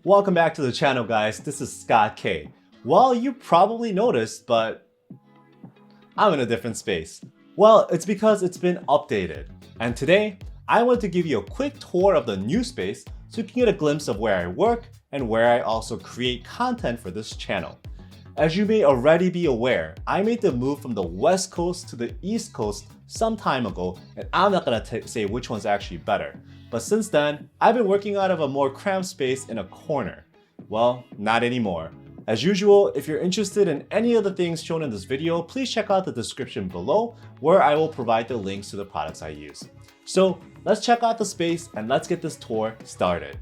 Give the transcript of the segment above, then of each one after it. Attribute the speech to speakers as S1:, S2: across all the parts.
S1: Welcome back to the channel, guys. This is Scott K. Well, you probably noticed, but I'm in a different space. Well, it's because it's been updated. And today, I want to give you a quick tour of the new space so you can get a glimpse of where I work and where I also create content for this channel. As you may already be aware, I made the move from the West Coast to the East Coast some time ago, and I'm not gonna say which one's actually better. But since then, I've been working out of a more cramped space in a corner. Well, not anymore. As usual, if you're interested in any of the things shown in this video, please check out the description below where I will provide the links to the products I use. So let's check out the space and let's get this tour started.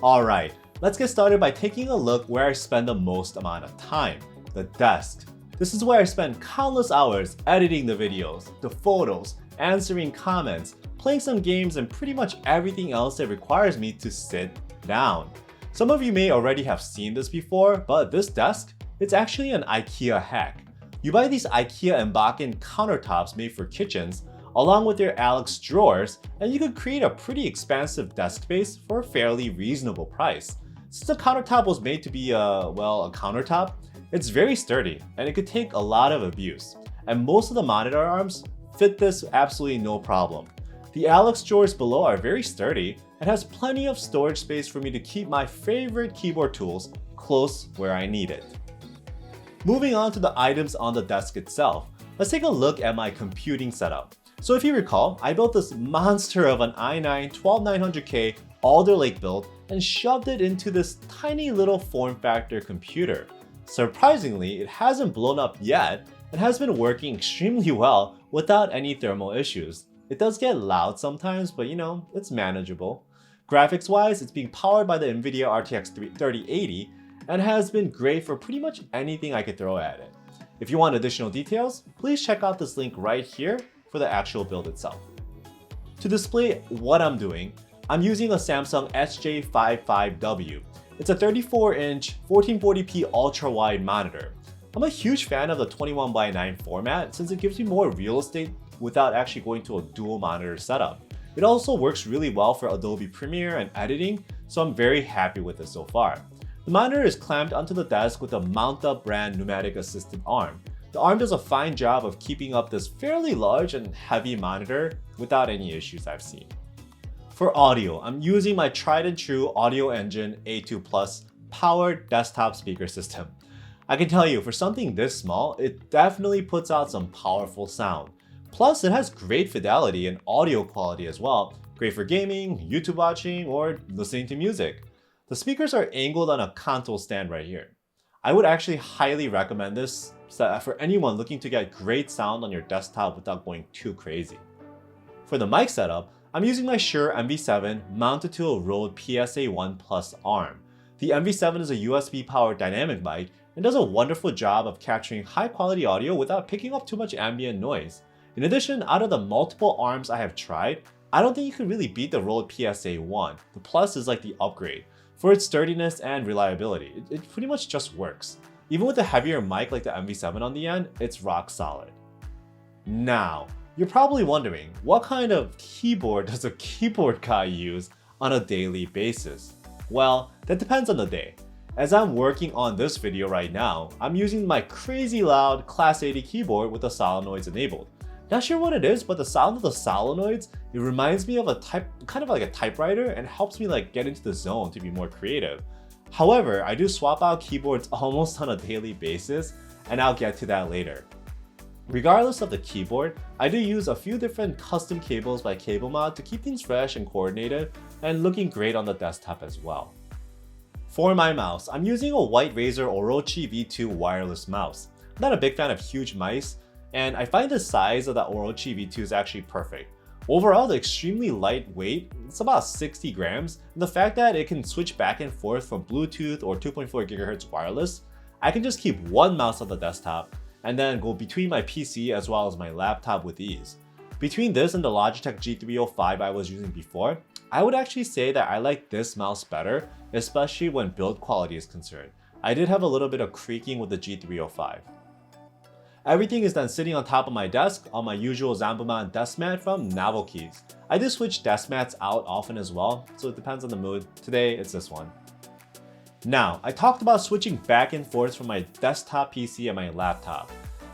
S1: Alright, let's get started by taking a look where I spend the most amount of time, the desk. This is where I spend countless hours editing the videos, the photos, answering comments, playing some games, and pretty much everything else that requires me to sit down. Some of you may already have seen this before, but this desk, it's actually an IKEA hack. You buy these IKEA and Bakken countertops made for kitchens, along with their Alex drawers, and you could create a pretty expansive desk space for a fairly reasonable price. Since the countertop was made to be a countertop, it's very sturdy and it could take a lot of abuse. And most of the monitor arms fit this absolutely no problem. The Alex drawers below are very sturdy and has plenty of storage space for me to keep my favorite keyboard tools close where I need it. Moving on to the items on the desk itself, let's take a look at my computing setup. So if you recall, I built this monster of an i9 12900K Alder Lake build and shoved it into this tiny little form factor computer. Surprisingly, it hasn't blown up yet and has been working extremely well without any thermal issues. It does get loud sometimes, but it's manageable. Graphics wise, it's being powered by the NVIDIA RTX 3080 and has been great for pretty much anything I could throw at it. If you want additional details, please check out this link right here for the actual build itself. To display what I'm doing, I'm using a Samsung SJ55W. It's a 34-inch 1440p ultra-wide monitor. I'm a huge fan of the 21:9 format since it gives me more real estate without actually going to a dual monitor setup. It also works really well for Adobe Premiere and editing, so I'm very happy with it so far. The monitor is clamped onto the desk with a mount-up brand pneumatic assisted arm. The arm does a fine job of keeping up this fairly large and heavy monitor without any issues I've seen. For audio, I'm using my tried and true Audio Engine A2 Plus powered desktop speaker system. I can tell you, for something this small, it definitely puts out some powerful sound. Plus, it has great fidelity and audio quality as well, great for gaming, YouTube watching, or listening to music. The speakers are angled on a Kanto stand right here. I would actually highly recommend this for anyone looking to get great sound on your desktop without going too crazy. For the mic setup, I'm using my Shure MV7 mounted to a Rode PSA-1 Plus arm. The MV7 is a USB powered dynamic mic and does a wonderful job of capturing high quality audio without picking up too much ambient noise. In addition, out of the multiple arms I have tried, I don't think you can really beat the Rode PSA-1. The Plus is like the upgrade. For its sturdiness and reliability, it pretty much just works. Even with a heavier mic like the MV7 on the end, it's rock solid. Now, you're probably wondering, what kind of keyboard does a keyboard guy use on a daily basis? Well, that depends on the day. As I'm working on this video right now, I'm using my crazy loud Class 80 keyboard with the solenoids enabled. Not sure what it is, but the sound of the solenoids, it reminds me of kind of like a typewriter and helps me get into the zone to be more creative. However, I do swap out keyboards almost on a daily basis, and I'll get to that later. Regardless of the keyboard, I do use a few different custom cables by CableMod to keep things fresh and coordinated and looking great on the desktop as well. For my mouse, I'm using a white Razer Orochi V2 wireless mouse. I'm not a big fan of huge mice, and I find the size of the Orochi V2 is actually perfect. Overall, the extremely lightweight, it's about 60 grams, and the fact that it can switch back and forth from Bluetooth or 2.4 GHz wireless, I can just keep one mouse on the desktop and then go between my PC as well as my laptop with ease. Between this and the Logitech G305 I was using before, I would actually say that I like this mouse better, especially when build quality is concerned. I did have a little bit of creaking with the G305. Everything is then sitting on top of my desk on my usual Zamboman desk mat from Novelkeys. I do switch desk mats out often as well, so it depends on the mood. Today, it's this one. Now, I talked about switching back and forth from my desktop PC and my laptop.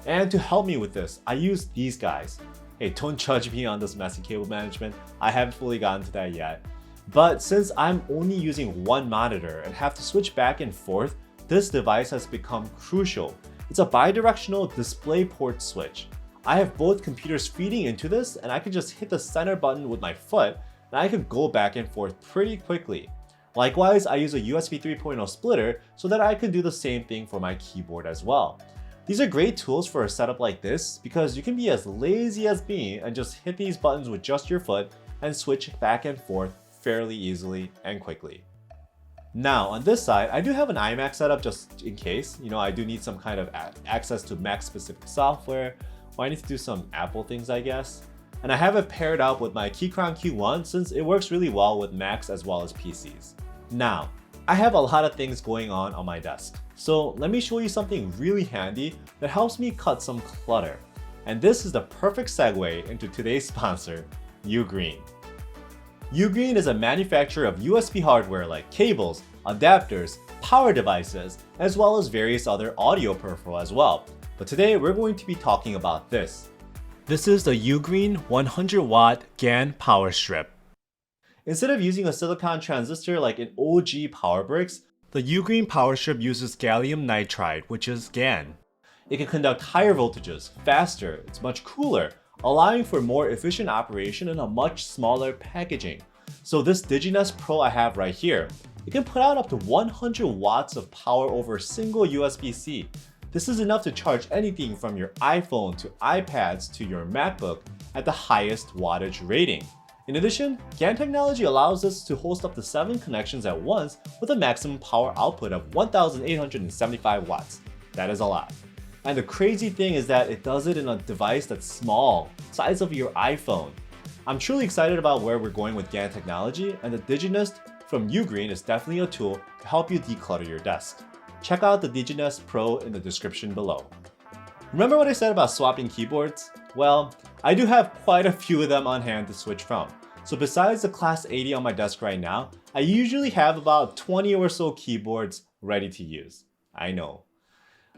S1: And to help me with this, I use these guys. Hey, don't judge me on this messy cable management. I haven't fully gotten to that yet. But since I'm only using one monitor and have to switch back and forth, this device has become crucial. It's a bidirectional DisplayPort switch. I have both computers feeding into this, and I can just hit the center button with my foot, and I can go back and forth pretty quickly. Likewise, I use a USB 3.0 splitter so that I can do the same thing for my keyboard as well. These are great tools for a setup like this because you can be as lazy as me and just hit these buttons with just your foot and switch back and forth fairly easily and quickly. Now on this side, I do have an iMac setup just in case. I do need some kind of access to Mac specific software, or I need to do some Apple things, I guess. And I have it paired up with my Keychron Q1 since it works really well with Macs as well as PCs. Now, I have a lot of things going on my desk. So let me show you something really handy that helps me cut some clutter. And this is the perfect segue into today's sponsor, UGREEN. UGREEN is a manufacturer of USB hardware like cables, adapters, power devices, as well as various other audio peripherals as well. But today we're going to be talking about this. This is the UGREEN 100 watt GAN power strip. Instead of using a silicon transistor like in OG power bricks, the UGREEN power strip uses gallium nitride, which is GAN. It can conduct higher voltages, faster, it's much cooler, allowing for more efficient operation in a much smaller packaging. So this DigiNest Pro I have right here, it can put out up to 100 watts of power over a single USB-C. This is enough to charge anything from your iPhone to iPads to your MacBook at the highest wattage rating. In addition, GAN technology allows us to host up to 7 connections at once with a maximum power output of 1,875 watts. That is a lot. And the crazy thing is that it does it in a device that's small, size of your iPhone. I'm truly excited about where we're going with GAN technology, and the DigiNest from UGREEN is definitely a tool to help you declutter your desk. Check out the DigiNest Pro in the description below. Remember what I said about swapping keyboards? Well, I do have quite a few of them on hand to switch from. So besides the Class 80 on my desk right now, I usually have about 20 or so keyboards ready to use. I know.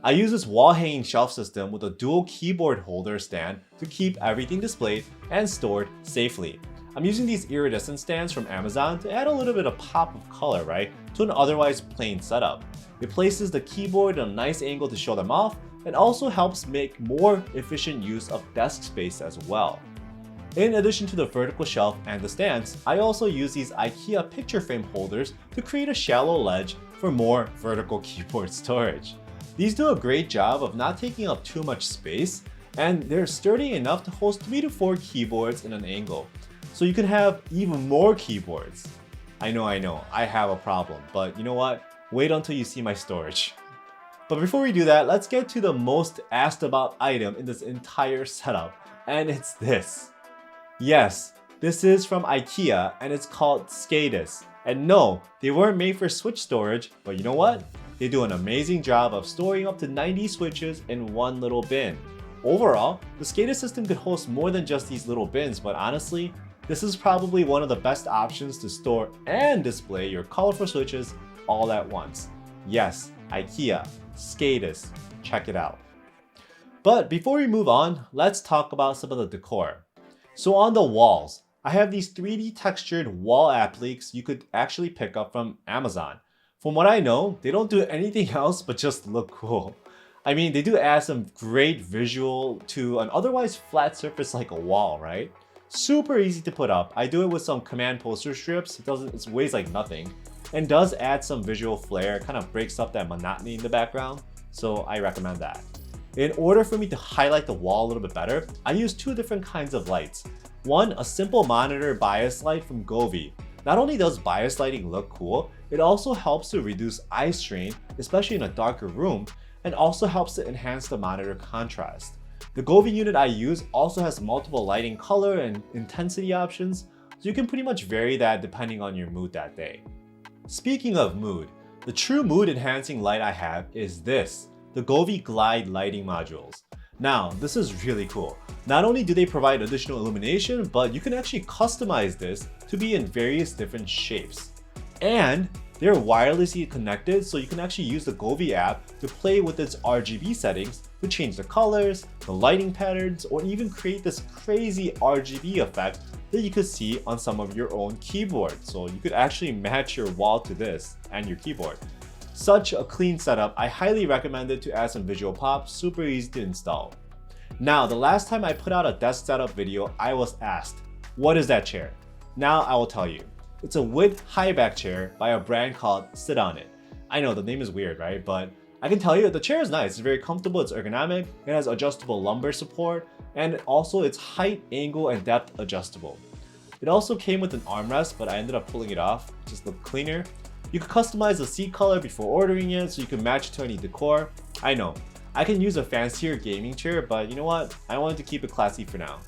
S1: I use this wall-hanging shelf system with a dual keyboard holder stand to keep everything displayed and stored safely. I'm using these iridescent stands from Amazon to add a little bit of pop of color, right, to an otherwise plain setup. It places the keyboard at a nice angle to show them off and also helps make more efficient use of desk space as well. In addition to the vertical shelf and the stands, I also use these IKEA picture frame holders to create a shallow ledge for more vertical keyboard storage. These do a great job of not taking up too much space, and they're sturdy enough to host 3 to 4 keyboards in an angle. So you can have even more keyboards. I know, I have a problem, but you know what? Wait until you see my storage. But before we do that, let's get to the most asked about item in this entire setup, and it's this. Yes, this is from IKEA and it's called SCADAs. And no, they weren't made for switch storage, but you know what? They do an amazing job of storing up to 90 switches in one little bin. Overall, the SCADA system could host more than just these little bins, but honestly, this is probably one of the best options to store and display your colorful switches all at once. Yes, IKEA, SCADAs, check it out. But before we move on, let's talk about some of the decor. So on the walls, I have these 3D textured wall appliques you could actually pick up from Amazon. From what I know, they don't do anything else but just look cool. I mean, they do add some great visual to an otherwise flat surface like a wall, right? Super easy to put up. I do it with some command poster strips. It weighs like nothing and does add some visual flair, kind of breaks up that monotony in the background. So I recommend that. In order for me to highlight the wall a little bit better, I use 2 different kinds of lights. One, a simple monitor bias light from GOVEE. Not only does bias lighting look cool, it also helps to reduce eye strain, especially in a darker room, and also helps to enhance the monitor contrast. The GOVEE unit I use also has multiple lighting color and intensity options, so you can pretty much vary that depending on your mood that day. Speaking of mood, the true mood enhancing light I have is this, the GOVEE Glide lighting modules. Now, this is really cool. Not only do they provide additional illumination, but you can actually customize this to be in various different shapes. And They're wirelessly connected, so you can actually use the GOVEE app to play with its RGB settings to change the colors, the lighting patterns, or even create this crazy RGB effect that you could see on some of your own keyboard. So you could actually match your wall to this and your keyboard. Such a clean setup, I highly recommend it to add some visual pop, super easy to install. Now, the last time I put out a desk setup video, I was asked, what is that chair? Now I will tell you. It's a wood high back chair by a brand called Sit On It. I know the name is weird, right? But I can tell you the chair is nice. It's very comfortable, it's ergonomic, it has adjustable lumbar support, and also it's height, angle, and depth adjustable. It also came with an armrest, but I ended up pulling it off, just looked cleaner. You could customize the seat color before ordering it, so you can match it to any decor. I know, I can use a fancier gaming chair, but you know what? I wanted to keep it classy for now.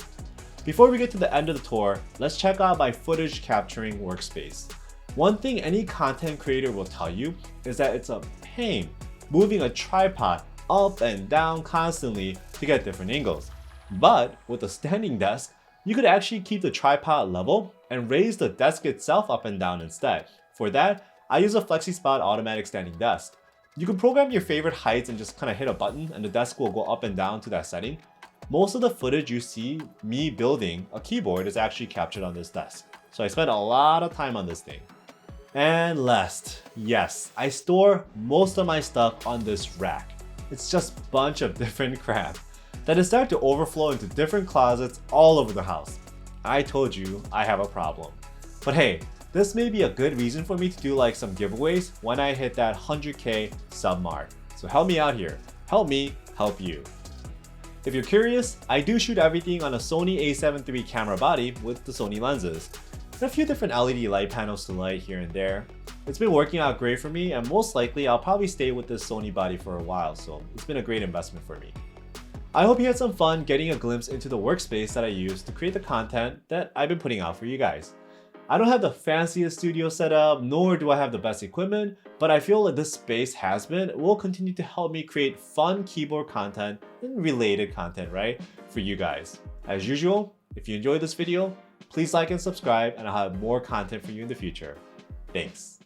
S1: Before we get to the end of the tour, let's check out my footage capturing workspace. One thing any content creator will tell you is that it's a pain moving a tripod up and down constantly to get different angles. But with a standing desk, you could actually keep the tripod level and raise the desk itself up and down instead. For that, I use a FlexiSpot automatic standing desk. You can program your favorite heights and just kind of hit a button and the desk will go up and down to that setting. Most of the footage you see me building a keyboard is actually captured on this desk. So I spent a lot of time on this thing. And last, yes, I store most of my stuff on this rack. It's just a bunch of different crap that is starting to overflow into different closets all over the house. I told you I have a problem. But hey, this may be a good reason for me to do like some giveaways when I hit that 100K sub mark. So help me out here. Help me help you. If you're curious, I do shoot everything on a Sony a7 III camera body with the Sony lenses, and a few different LED light panels to light here and there. It's been working out great for me, and most likely I'll probably stay with this Sony body for a while, so it's been a great investment for me. I hope you had some fun getting a glimpse into the workspace that I use to create the content that I've been putting out for you guys. I don't have the fanciest studio setup, nor do I have the best equipment, but I feel like this space will continue to help me create fun keyboard content and related content, right, for you guys. As usual, if you enjoyed this video, please like and subscribe, and I'll have more content for you in the future. Thanks.